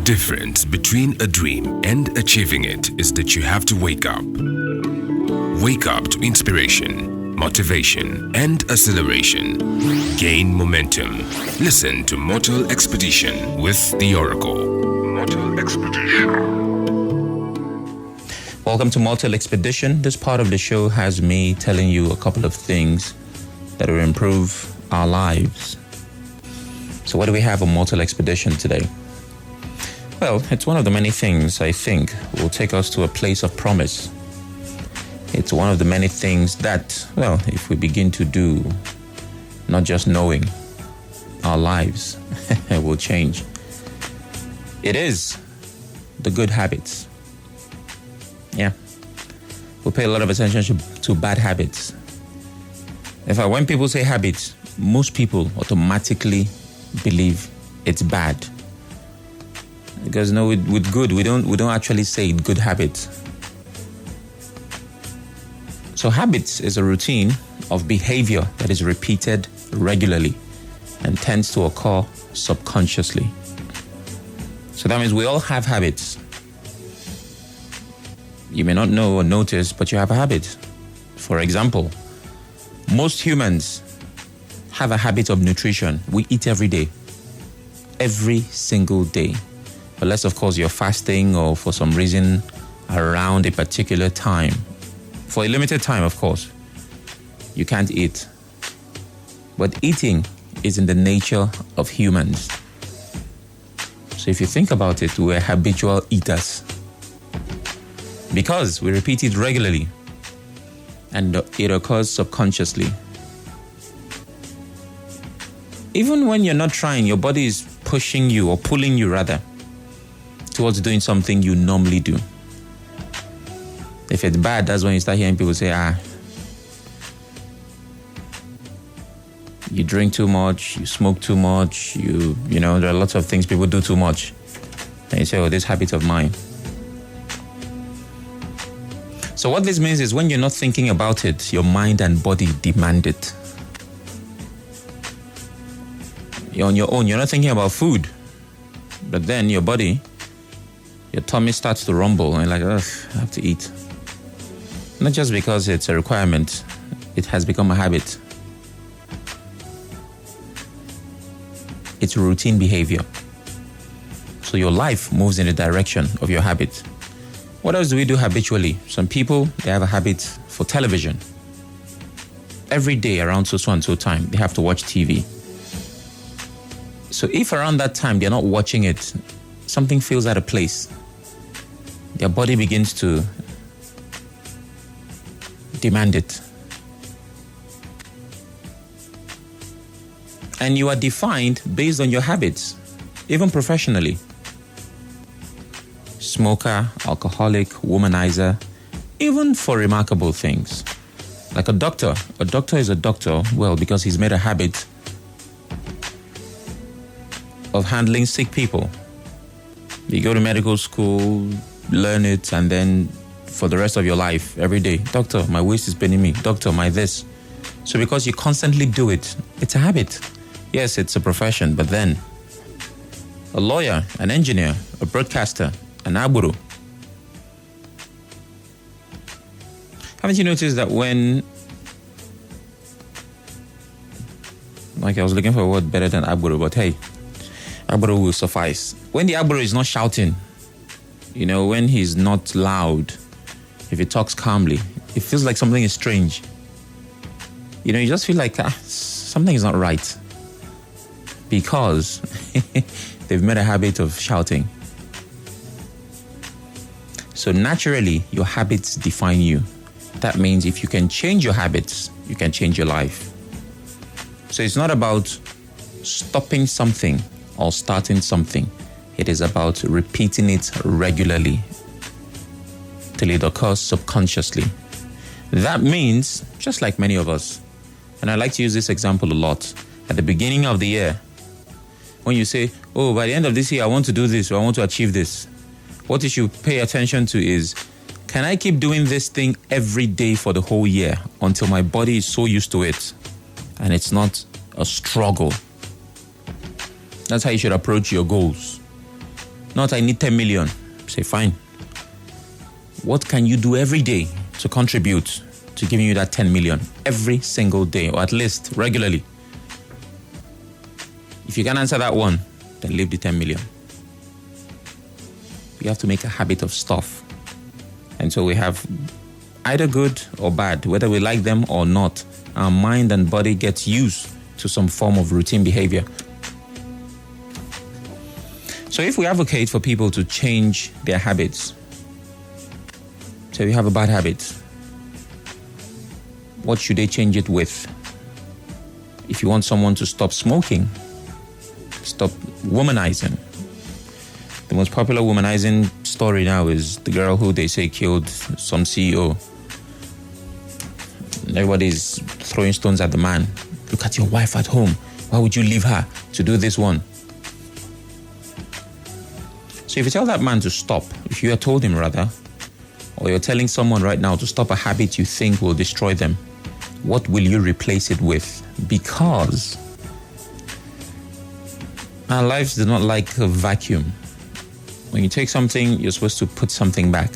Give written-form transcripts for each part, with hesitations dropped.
difference between a dream and achieving it is that you have to wake up. Wake up to inspiration, motivation, and acceleration. Gain momentum. Listen to Mortal Expedition with the Oracle. Mortal Expedition. Welcome to Mortal Expedition. This part of the show has me telling you a couple of things that will improve our lives. So what do we have on Mortal Expedition today? Well, it's one of the many things I think will take us to a place of promise. It's one of the many things that, well, if we begin to do, not just knowing, our lives will change. It is the good habits. Yeah. We pay a lot of attention to bad habits. In fact, when people say habits, most people automatically believe it's bad. Because with good, we don't actually say good habits. So habits is a routine of behavior that is repeated regularly and tends to occur subconsciously. So that means we all have habits. You may not know or notice, but you have a habit. For example, most humans have a habit of nutrition. We eat every day. Every single day. Unless, of course, you're fasting or for some reason around a particular time. For a limited time, of course, you can't eat. But eating is in the nature of humans. So if you think about it, we're habitual eaters. Because we repeat it regularly and it occurs subconsciously. Even when you're not trying, your body is pushing you or pulling you rather towards doing something you normally do. If it's bad, that's when you start hearing people say, you drink too much, you smoke too much, you know, there are lots of things people do too much. And you say, oh, this habit of mine. So what this means is when you're not thinking about it, your mind and body demand it. You're on your own, you're not thinking about food. But then your body, your tummy starts to rumble and you're like, ugh, I have to eat. Not just because it's a requirement, it has become a habit. It's routine behavior. So your life moves in the direction of your habit. What else do we do habitually? Some people, they have a habit for television. Every day around so and so time, they have to watch TV. So if around that time they're not watching it, something feels out of place. Their body begins to demand it. And you are defined based on your habits, even professionally. Smoker, alcoholic, womanizer, even for remarkable things. Like a doctor. A doctor is a doctor, well, because he's made a habit of handling sick people. You go to medical school, learn it, and then for the rest of your life, every day, doctor, my waist is paining me. Doctor, my this. So because you constantly do it, it's a habit. Yes, it's a profession, but then a lawyer, an engineer, a broadcaster, an agboro. Haven't you noticed that when, like I was looking for a word better than agboro, but hey, agboro will suffice. When the agboro is not shouting, you know, when he's not loud, if he talks calmly, it feels like something is strange. You know, you just feel like something is not right. Because they've made a habit of shouting. So naturally, your habits define you. That means if you can change your habits, you can change your life. So it's not about stopping something or starting something. It is about repeating it regularly till it occurs subconsciously. That means, just like many of us, and I like to use this example a lot, at the beginning of the year, when you say, oh, by the end of this year, I want to do this or I want to achieve this, what you should pay attention to is, can I keep doing this thing every day for the whole year until my body is so used to it and it's not a struggle? That's how you should approach your goals. Not I need 10 million. Say, fine. What can you do every day to contribute to giving you that 10 million every single day, or at least regularly? If you can answer that one, then leave the 10 million. You have to make a habit of stuff. And so we have either good or bad, whether we like them or not. Our mind and body gets used to some form of routine behavior. So if we advocate for people to change their habits, so if you have a bad habit, what should they change it with? If you want someone to stop smoking, stop womanizing. The most popular womanizing story now is the girl who they say killed some CEO. Everybody's throwing stones at the man. Look at your wife at home. Why would you leave her to do this one? So if you tell that man to stop, if you have told him rather, or you're telling someone right now to stop a habit you think will destroy them, what will you replace it with? Because our lives do not like a vacuum. When you take something, you're supposed to put something back.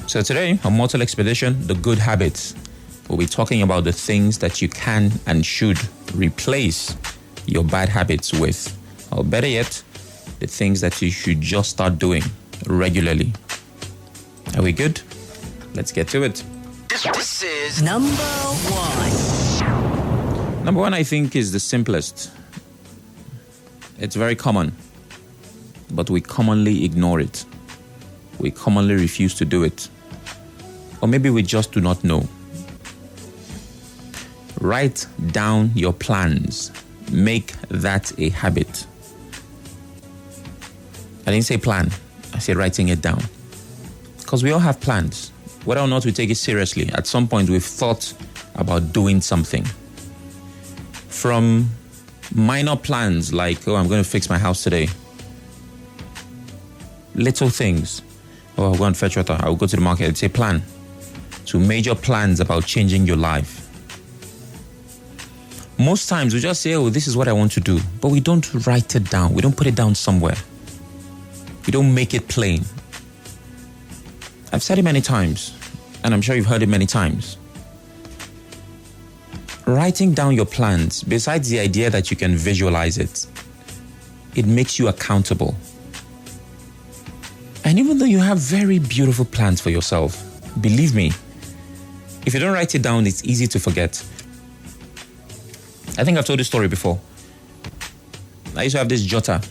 So today, on Mortal Expedition, the good habits, we'll be talking about the things that you can and should replace your bad habits with. Or better yet, the things that you should just start doing regularly. Are we good? Let's get to it. This is number one. Number one, I think, is the simplest. It's very common, but we commonly ignore it. We commonly refuse to do it. Or maybe we just do not know. Write down your plans. Make that a habit. I didn't say plan. I said writing it down. Because we all have plans. Whether or not we take it seriously, at some point we've thought about doing something. From minor plans like, I'm going to fix my house today. Little things. I'll go and fetch water. I'll go to the market. It's a plan. To major plans about changing your life. Most times we just say, this is what I want to do. But we don't write it down. We don't put it down somewhere. We don't make it plain. I've said it many times, and I'm sure you've heard it many times. Writing down your plans, besides the idea that you can visualize it, it makes you accountable. And even though you have very beautiful plans for yourself, believe me, if you don't write it down, it's easy to forget. I think I've told this story before. I used to have this jotter.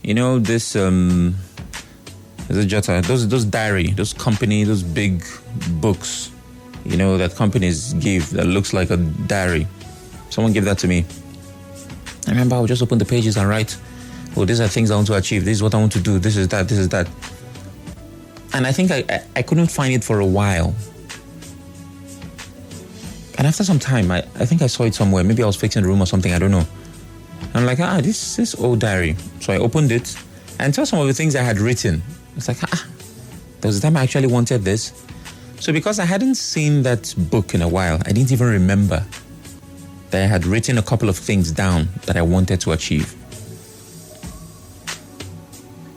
You know, this jotter, those diary, those company, those big books, you know, that companies give that looks like a diary. Someone gave that to me. I remember I would just open the pages and write, these are things I want to achieve. This is what I want to do. This is that, this is that. And I think I couldn't find it for a while. And after some time, I think I saw it somewhere. Maybe I was fixing the room or something, I don't know. I'm like, this old diary. So I opened it and saw some of the things I had written. It's like, there was a time I actually wanted this. So because I hadn't seen that book in a while, I didn't even remember that I had written a couple of things down that I wanted to achieve.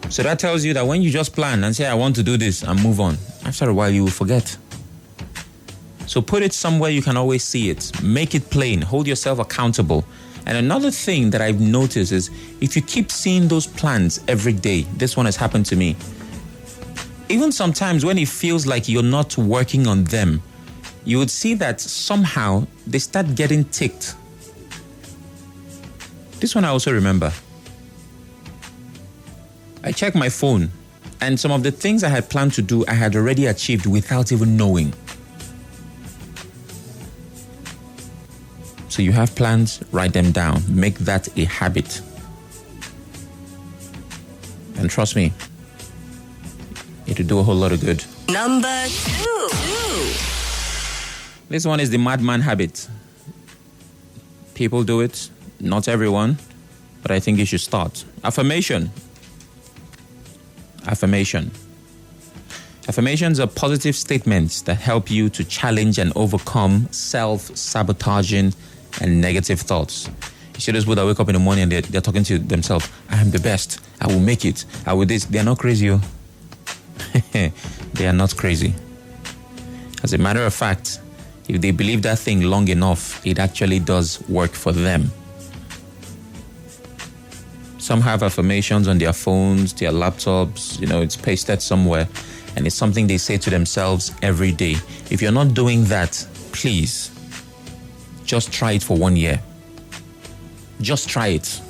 So that tells you that when you just plan and say, I want to do this and move on, after a while you will forget. So put it somewhere you can always see it. Make it plain. Hold yourself accountable. And another thing that I've noticed is if you keep seeing those plans every day, this one has happened to me. Even sometimes when it feels like you're not working on them, you would see that somehow they start getting ticked. This one I also remember. I checked my phone and some of the things I had planned to do, I had already achieved without even knowing. So you have plans, write them down. Make that a habit. And trust me, it'll do a whole lot of good. Number two. This one is the madman habit. People do it, not everyone, but I think you should start. Affirmation. Affirmations are positive statements that help you to challenge and overcome self-sabotaging and negative thoughts. You see those people that wake up in the morning and they're talking to themselves. I am the best. I will make it. I will this. They are not crazy. Oh. They are not crazy. As a matter of fact, if they believe that thing long enough, it actually does work for them. Some have affirmations on their phones, their laptops, it's pasted somewhere, and it's something they say to themselves every day. If you're not doing that, please, just try it for 1 year. Just try it.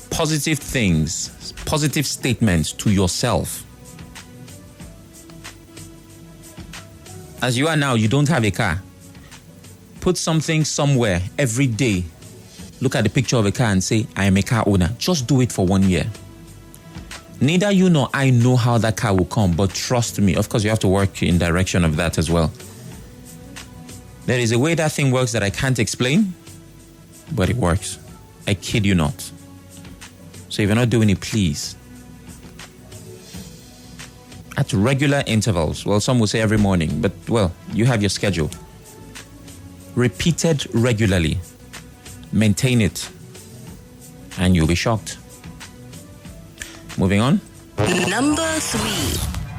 Positive things, positive statements to yourself. As you are now, you don't have a car. Put something somewhere every day. Look at the picture of a car and say, I am a car owner. Just do it for 1 year. Neither you nor I know how that car will come, but trust me. Of course, you have to work in direction of that as well. There is a way that thing works that I can't explain, but it works. I kid you not. So if you're not doing it, please. At regular intervals. Well, some will say every morning, but you have your schedule. Repeated regularly. Maintain it. And you'll be shocked. Moving on.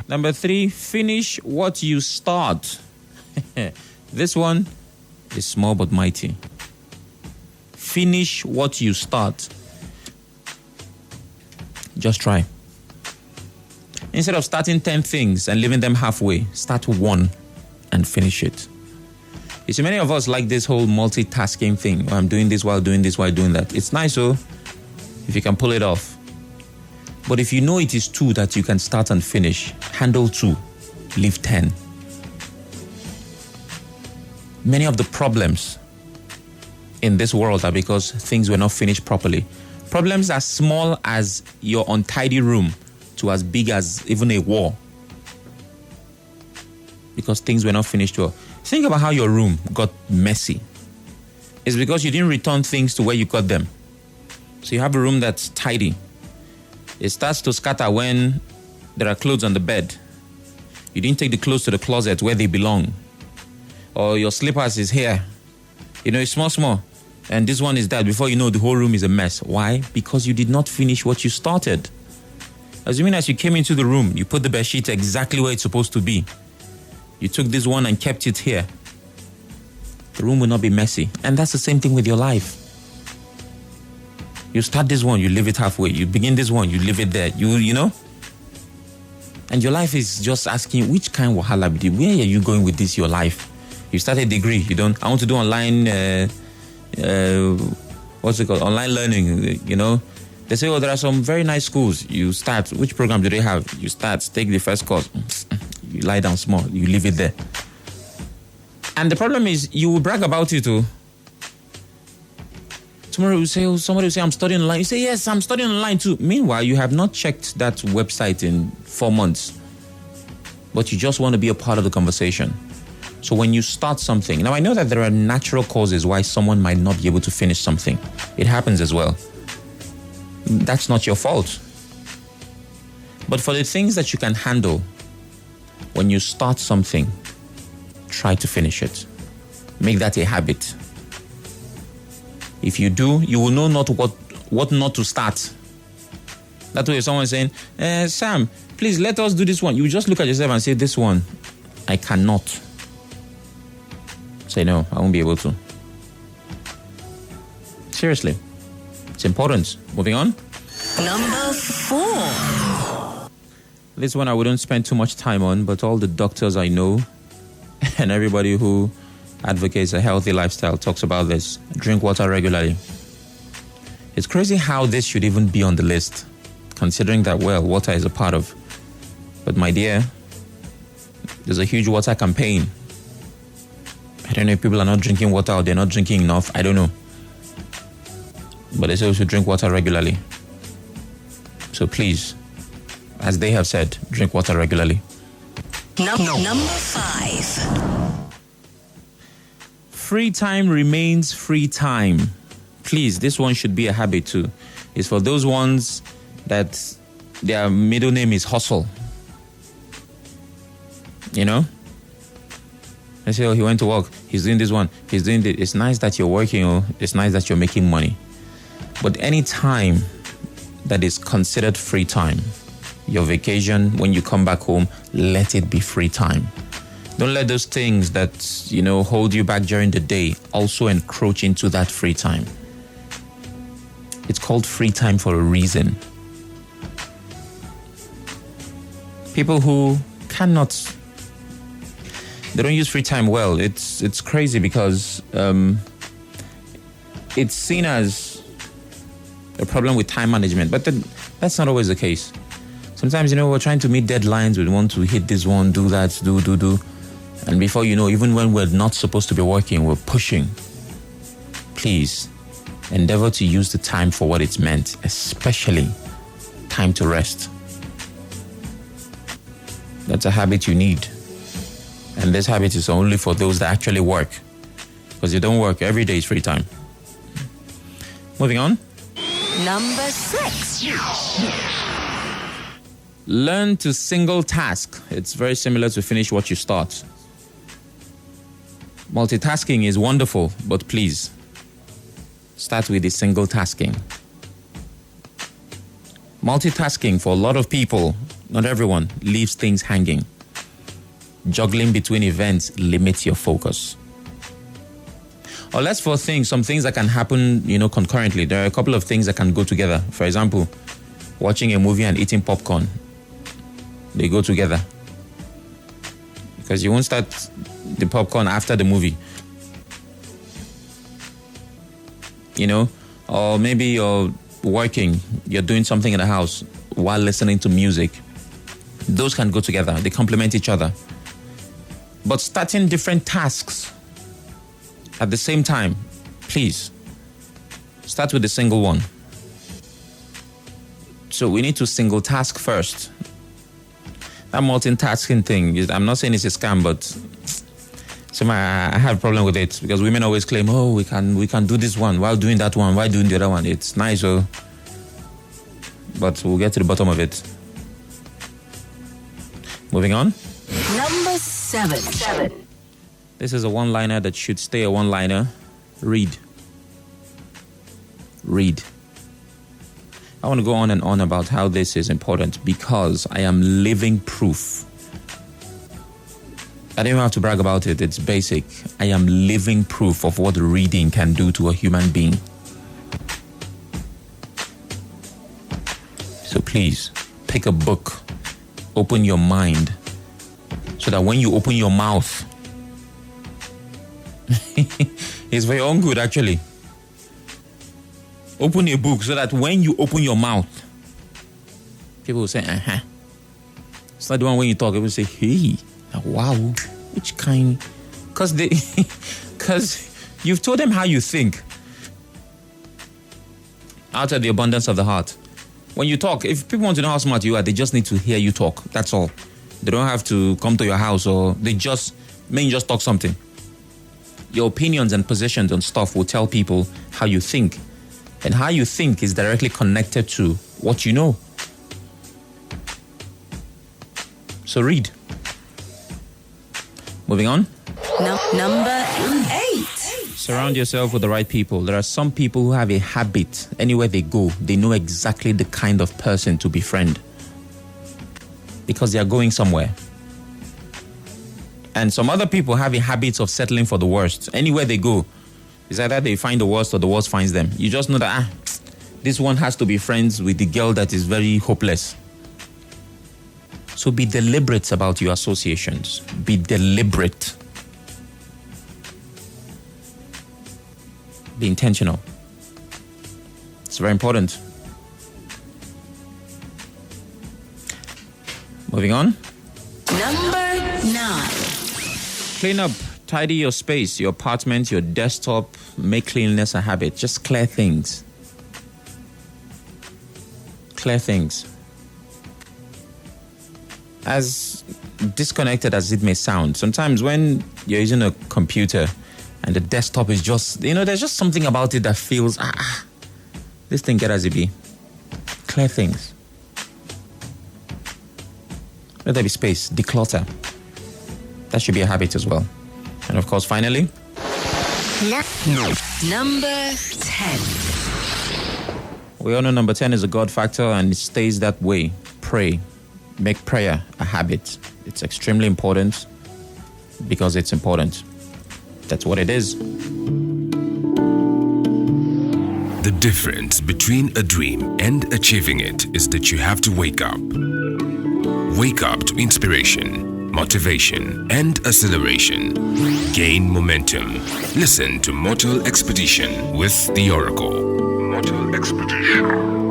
Number 3, finish what you start. This one is small but mighty. Finish what you start. Just try. Instead of starting 10 things and leaving them halfway, start 1 and finish it. You see, many of us like this whole multitasking thing. I'm doing this while doing this while doing that. It's nice, if you can pull it off. But if you know it is 2 that you can start and finish, handle 2, leave 10. Many of the problems in this world are because things were not finished properly. Problems as small as your untidy room to as big as even a wall. Because things were not finished well. Think about how your room got messy. It's because you didn't return things to where you got them. So you have a room that's tidy. It starts to scatter when there are clothes on the bed. You didn't take the clothes to the closet where they belong. Or your slippers is here. It's small. And this one is that. Before you know, the whole room is a mess. Why? Because you did not finish what you started. Assuming as you came into the room, you put the bed sheet exactly where it's supposed to be. You took this one and kept it here. The room will not be messy. And that's the same thing with your life. You start this one, you leave it halfway. You begin this one, you leave it there. You know? And your life is just asking, which kind of wahala be this? Where are you going with this, your life? You start a degree. I want to do online, online learning, They say, there are some very nice schools. You start, which program do they have? You start, take the first course. You lie down small, you leave it there. And the problem is, you will brag about it too. Tomorrow somebody will say, I'm studying online. You say, yes, I'm studying online too. Meanwhile, you have not checked that website in 4 months. But you just want to be a part of the conversation. So when you start something, now I know that there are natural causes why someone might not be able to finish something. It happens as well. That's not your fault. But for the things that you can handle, when you start something, try to finish it. Make that a habit. If you do, you will know not what not to start. That way if someone is saying, Sam, please let us do this one. You just look at yourself and say, this one, I cannot. Say, no, I won't be able to. Seriously. It's important. Moving on. Number 4. This one I wouldn't spend too much time on, but all the doctors I know and everybody who advocates a healthy lifestyle talks about this. Drink water regularly. It's crazy how this should even be on the list, considering that, water is a part of. But my dear, there's a huge water campaign. I don't know if people are not drinking water or they're not drinking enough. I don't know. But they say we should drink water regularly. So please, as they have said, drink water regularly. Number 5. Free time remains free time. Please, this one should be a habit too. It's for those ones that their middle name is Hustle. They say, oh, he went to work. He's doing this one. He's doing this. It's nice that you're working. Oh, it's nice that you're making money. But any time that is considered free time, your vacation, when you come back home, let it be free time. Don't let those things that, hold you back during the day also encroach into that free time. It's called free time for a reason. People who they don't use free time well. It's crazy because it's seen as a problem with time management, but that's not always the case. Sometimes, we're trying to meet deadlines. We want to hit this one, do that, do. And before you know, even when we're not supposed to be working, we're pushing. Please, endeavor to use the time for what it's meant, especially time to rest. That's a habit you need. And this habit is only for those that actually work. Because you don't work, every day is free time. Moving on. Number 6. Learn to single task. It's very similar to finish what you start. Multitasking is wonderful, but please, start with the single tasking. Multitasking for a lot of people, not everyone, leaves things hanging. Juggling between events limits your focus. Or let's for some things that can happen, concurrently. There are a couple of things that can go together. For example, watching a movie and eating popcorn. They go together. Because you won't start the popcorn after the movie. Or maybe you're working, you're doing something in the house while listening to music. Those can go together. They complement each other. But starting different tasks at the same time, please, start with a single one. So we need to single task first. That multitasking thing, I'm not saying it's a scam, but I have a problem with it because women always claim, oh, we can do this one while doing that one, while doing the other one. It's nice, but we'll get to the bottom of it. Moving on. Number 7. This is a one-liner that should stay a one-liner. Read. I want to go on and on about how this is important because I am living proof. I don't even have to brag about it. It's basic. I am living proof of what reading can do to a human being. So please, pick a book. Open your mind. So that when you open your mouth, it's for your own good, actually. Open a book so that when you open your mouth, people will say, It's not the one when you talk, people will say, hey, wow, which kind? Because you've told them how you think. Out of the abundance of the heart. When you talk, if people want to know how smart you are, they just need to hear you talk. That's all. They don't have to come to your house or just talk something. Your opinions and positions on stuff will tell people how you think. And how you think is directly connected to what you know. So read. Moving on. Number 8. Surround yourself with the right people. There are some people who have a habit. Anywhere they go, they know exactly the kind of person to befriend. Because they are going somewhere. And some other people have a habit of settling for the worst. Anywhere they go, it's either they find the worst or the worst finds them. You just know that this one has to be friends with the girl that is very hopeless. So be deliberate about your associations. Be deliberate. Be intentional. It's very important. Moving on. Number 9. Clean up, tidy your space, your apartment, your desktop. Make cleanliness a habit. Just clear things. Clear things. As disconnected as it may sound, sometimes when you're using a computer and the desktop is just, there's just something about it that feels, this thing get as it be. Clear things. Let there be space. Declutter. That should be a habit as well. And of course, finally, Number 10. we all know number 10 is a God factor and it stays that way. Pray. Make prayer a habit. It's extremely important because it's important. That's what it is. The difference between a dream and achieving it is that you have to wake up. Wake up to inspiration, motivation, and acceleration. Gain momentum. Listen to Mortal Expedition with the Oracle. Mortal Expedition.